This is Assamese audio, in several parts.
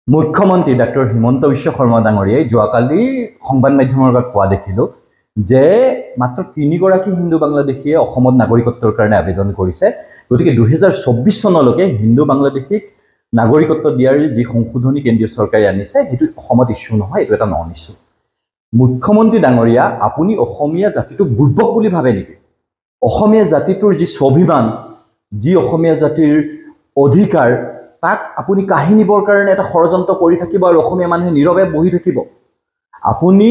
মুখ্যমন্ত্ৰী ডক্টৰ হিমন্ত বিশ্ব শৰ্মা ডাঙৰীয়াই যোৱাকালি সংবাদ মাধ্যমৰ আগত কোৱা দেখিলোঁ যে মাত্ৰ 3গৰাকী হিন্দু বাংলাদেশীয়ে অসমত নাগৰিকত্বৰ কাৰণে আবেদন কৰিছে। গতিকে 2024 চনলৈকে হিন্দু বাংলাদেশীক নাগৰিকত্ব দিয়াৰ যি সংশোধনী কেন্দ্ৰীয় চৰকাৰে আনিছে সেইটো অসমত ইস্যু নহয়, এইটো এটা নন ইস্যু। মুখ্যমন্ত্ৰী ডাঙৰীয়া, আপুনি অসমীয়া জাতিটোক বুৰ্বক বুলি ভাবে নেকি? অসমীয়া জাতিটোৰ যি স্বাভিমান, যি অসমীয়া জাতিৰ অধিকাৰ, তাক আপুনি কাঢ়ি নিবৰ কাৰণে এটা ষড়যন্ত্ৰ কৰি থাকিব আৰু অসমীয়া মানুহে নীৰৱে বহি থাকিব। আপুনি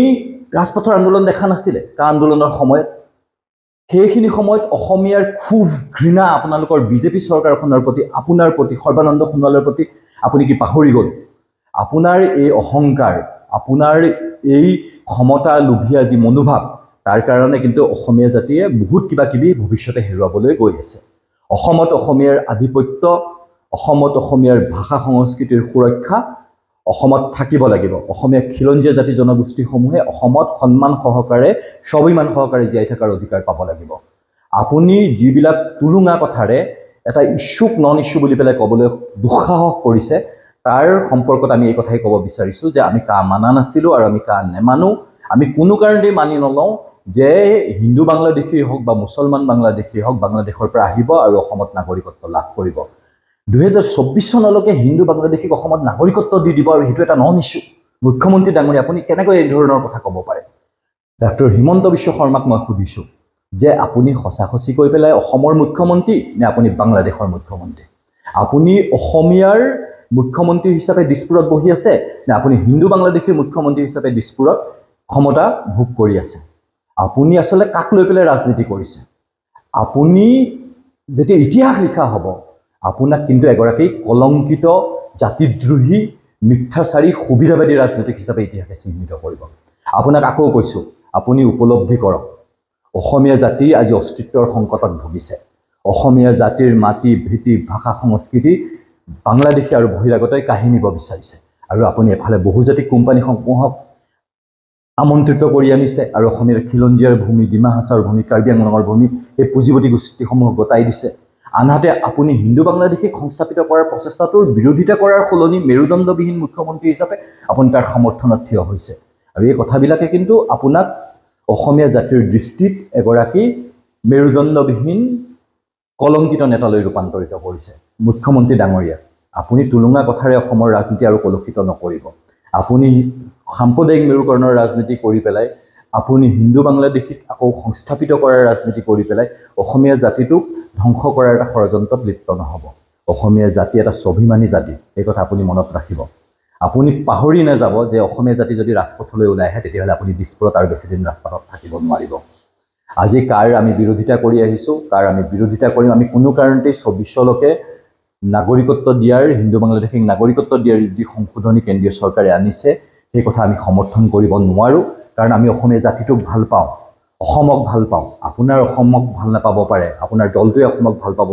ৰাজপথৰ আন্দোলন দেখা নাছিলে কা আন্দোলনৰ সময়ত? সেইখিনি সময়ত অসমীয়াৰ ক্ষোভ, ঘৃণা আপোনালোকৰ বিজেপি চৰকাৰখনৰ প্ৰতি, আপোনাৰ প্ৰতি, সৰ্বানন্দ সোণোৱালৰ প্ৰতি আপুনি কি পাহৰি গ'ল? আপোনাৰ এই অহংকাৰ, আপোনাৰ এই ক্ষমতা লোভীয়া যি মনোভাৱ, তাৰ কাৰণে কিন্তু অসমীয়া জাতিয়ে বহুত কিবা কিবি ভৱিষ্যতে হেৰুৱাবলৈ গৈ আছে। অসমত অসমীয়াৰ আধিপত্য, অসমত অসমীয়াৰ ভাষা সংস্কৃতিৰ সুৰক্ষা অসমত থাকিব লাগিব। অসমীয়া খিলঞ্জীয়া জাতি জনগোষ্ঠীসমূহে অসমত সন্মান সহকাৰে, স্বাভিমান সহকাৰে জীয়াই থকাৰ অধিকাৰ পাব লাগিব। আপুনি যিবিলাক তুলুঙা কথাৰে এটা ইস্যুক নন ইস্যু বুলি পেলাই ক'বলৈ দুঃসাহস কৰিছে, তাৰ সম্পৰ্কত আমি এই কথাই ক'ব বিচাৰিছোঁ যে আমি কা মানা নাছিলোঁ আৰু আমি কা নেমানো। আমি কোনো কাৰণেই মানি নলওঁ যে হিন্দু বাংলাদেশী হওক বা মুছলমান বাংলাদেশী হওক বাংলাদেশৰ পৰা আহিব আৰু অসমত নাগৰিকত্ব লাভ কৰিব। 2024 চনলৈকে হিন্দু বাংলাদেশীক অসমত নাগৰিকত্ব দি দিব আৰু সেইটো এটা নন ইস্যু। মুখ্যমন্ত্ৰী ডাঙৰীয়া, আপুনি কেনেকৈ এই ধৰণৰ কথা ক'ব পাৰে? ডক্টৰ হিমন্ত বিশ্ব শৰ্মাক মই সুধিছোঁ যে আপুনি সঁচাসঁচি কৈ পেলাই অসমৰ মুখ্যমন্ত্ৰী নে আপুনি বাংলাদেশৰ মুখ্যমন্ত্ৰী? আপুনি অসমীয়াৰ মুখ্যমন্ত্ৰী হিচাপে দিছপুৰত বহি আছে নে আপুনি হিন্দু বাংলাদেশীৰ মুখ্যমন্ত্ৰী হিচাপে দিছপুৰত ক্ষমতা ভোগ কৰি আছে? আপুনি আচলতে কাক লৈ পেলাই ৰাজনীতি কৰিছে? আপুনি যেতিয়া ইতিহাস লিখা হ'ব, আপোনাক কিন্তু এগৰাকী কলংকিত, জাতিদ্ৰোহী, মিথ্যাচাৰী, সুবিধাবাদী ৰাজনীতিক হিচাপে ইতিহাসে চিহ্নিত কৰিব। আপোনাক আকৌ কৈছোঁ, আপুনি উপলব্ধি কৰক, অসমীয়া জাতি আজি অস্তিত্বৰ সংকটত ভুগিছে। অসমীয়া জাতিৰ মাটি, ভেটি, ভাষা, সংস্কৃতি বাংলাদেশী আৰু বহিৰাগতই কাঢ়ি নিব বিচাৰিছে। আৰু আপুনি এফালে বহুজাতিক কোম্পানীসমূহক আমন্ত্ৰিত কৰি আনিছে আৰু অসমীয়াৰ খিলঞ্জীয়াৰ ভূমি, ডিমা হাছাওৰ ভূমি, কাৰ্বি আংলঙৰ ভূমি, এই পুঁজিপতি গোষ্ঠীসমূহক গতাই দিছে। আনহাতে আপুনি হিন্দু বাংলাদেশীক সংস্থাপিত কৰাৰ প্ৰচেষ্টাটোৰ বিৰোধিতা কৰাৰ সলনি মেৰুদণ্ডবিহীন মুখ্যমন্ত্ৰী হিচাপে আপুনি তাৰ সমৰ্থনত থিয় হৈছে। আৰু এই কথাবিলাকে কিন্তু আপোনাক অসমীয়া জাতিৰ দৃষ্টিত এগৰাকী মেৰুদণ্ডবিহীন কলংকিত নেতালৈ ৰূপান্তৰিত কৰিছে। মুখ্যমন্ত্ৰী ডাঙৰীয়া, আপুনি তুলুঙা কথাৰে অসমৰ ৰাজনীতি আৰু কলুষিত নকৰিব। আপুনি সাম্প্ৰদায়িক মেৰুকৰণৰ ৰাজনীতি কৰি পেলাই, আপুনি হিন্দু বাংলাদেশীক আকৌ সংস্থাপিত কৰাৰ ৰাজনীতি কৰি পেলাই অসমীয়া জাতিটোক ধ্বংস কৰাৰ এটা ষড়যন্ত্ৰত লিপ্ত নহ'ব। অসমীয়া জাতি এটা স্বাভিমানী জাতি, এই কথা আপুনি মনত ৰাখিব। আপুনি পাহৰি নাযাব যে অসমীয়া জাতি যদি ৰাজপথলৈ ওলাই আহে তেতিয়াহ'লে আপুনি দিছপুৰত আৰু বেছিদিন ৰাজপথত থাকিব নোৱাৰিব। আজি কাৰ আমি বিৰোধিতা কৰি আহিছোঁ, কাৰ আমি বিৰোধিতা কৰিম, আমি কোনো কাৰণতেই 24লৈকে নাগৰিকত্ব দিয়াৰ, হিন্দু বাংলাদেশীক নাগৰিকত্ব দিয়াৰ যি সংশোধনী কেন্দ্ৰীয় চৰকাৰে আনিছে সেই কথা আমি সমৰ্থন কৰিব নোৱাৰোঁ। কাৰণ আমি অসমীয়া জাতিটোক ভাল পাওঁ, অসমক ভাল পাওঁ। আপোনাৰ অসমক ভাল নাপাব পাৰে, আপোনাৰ দলটোৱে অসমক ভাল পাব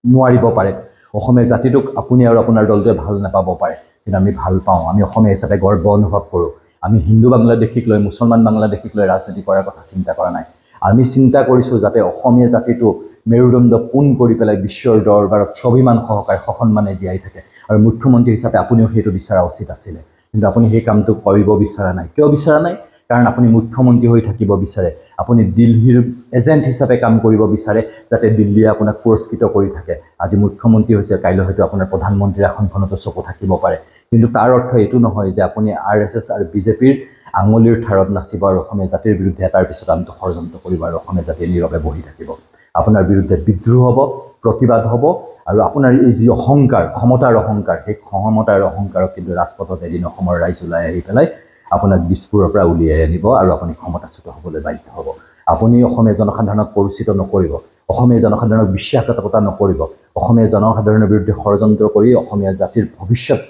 নোৱাৰিব পাৰে, অসমীয়া জাতিটোক আপুনি আৰু আপোনাৰ দলটোৱে ভাল নাপাব পাৰে, কিন্তু আমি ভাল পাওঁ। আমি অসমীয়া হিচাপে গৰ্ব অনুভৱ কৰোঁ। আমি হিন্দু বাংলাদেশীক লৈ, মুছলমান বাংলাদেশীক লৈ ৰাজনীতি কৰাৰ কথা চিন্তা কৰা নাই। আমি চিন্তা কৰিছোঁ যাতে অসমীয়া জাতিটো মেৰুদণ্ড পোন কৰি পেলাই বিশ্বৰ দৰবাৰত স্বাভিমান সহকাৰে সসন্মানে জীয়াই থাকে। আৰু মুখ্যমন্ত্ৰী হিচাপে আপুনিও সেইটো বিচৰা উচিত আছিলে, কিন্তু আপুনি সেই কামটো কৰিব বিচৰা নাই। কিয় বিচৰা নাই? কাৰণ আপুনি মুখ্যমন্ত্ৰী হৈ থাকিব বিচাৰে। আপুনি দিল্লীৰ এজেণ্ট হিচাপে কাম কৰিব বিচাৰে, যাতে দিল্লীয়ে আপোনাক পুৰস্কৃত কৰি থাকে। আজি মুখ্যমন্ত্ৰী হৈছে, কাইলৈ হয়তো আপোনাৰ প্ৰধানমন্ত্ৰীৰ আসনখনতো চকু থাকিব পাৰে, কিন্তু তাৰ অৰ্থ এইটো নহয় যে আপুনি RSS আৰু বিজেপিৰ আঙুলিৰ ঠাৰত নাচিব আৰু অসমীয়া জাতিৰ বিৰুদ্ধে তাৰ পিছত আনটো ষড়যন্ত্ৰ কৰিব আৰু অসমীয়া জাতিয়ে নীৰৱে বহি থাকিব। আপোনাৰ বিৰুদ্ধে বিদ্ৰোহ হ'ব, প্ৰতিবাদ হ'ব, আৰু আপোনাৰ এই যি অহংকাৰ, ক্ষমতাৰ অহংকাৰ, সেই ক্ষমতাৰ অহংকাৰক কিন্তু ৰাজপথত এদিন অসমৰ ৰাইজ ওলাই আহি পেলাই আপোনাক দিছপুৰৰ পৰা উলিয়াই আনিব আৰু আপুনি ক্ষমতাচ্যুত হ'বলৈ বাধ্য হ'ব। আপুনি অসমীয়া জনসাধাৰণক পৰিচিত নকৰিব, অসমীয়া জনসাধাৰণক বিশ্বাসঘাতকতা নকৰিব, অসমীয়া জনসাধাৰণৰ বিৰুদ্ধে ষড়যন্ত্ৰ কৰি অসমীয়া জাতিৰ ভৱিষ্যত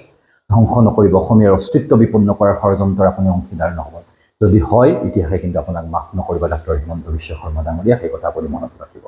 ধ্বংস নকৰিব, অসমীয়াৰ অস্তিত্ব বিপন্ন কৰাৰ ষড়যন্ত্ৰৰ আপুনি অংশীদাৰ নহ'ব। যদি হয়, ইতিহাসে কিন্তু আপোনাক মাফ নকৰিব। ডক্টৰ হিমন্ত বিশ্ব শৰ্মা ডাঙৰীয়া, সেই কথা আপুনি মনত ৰাখিব।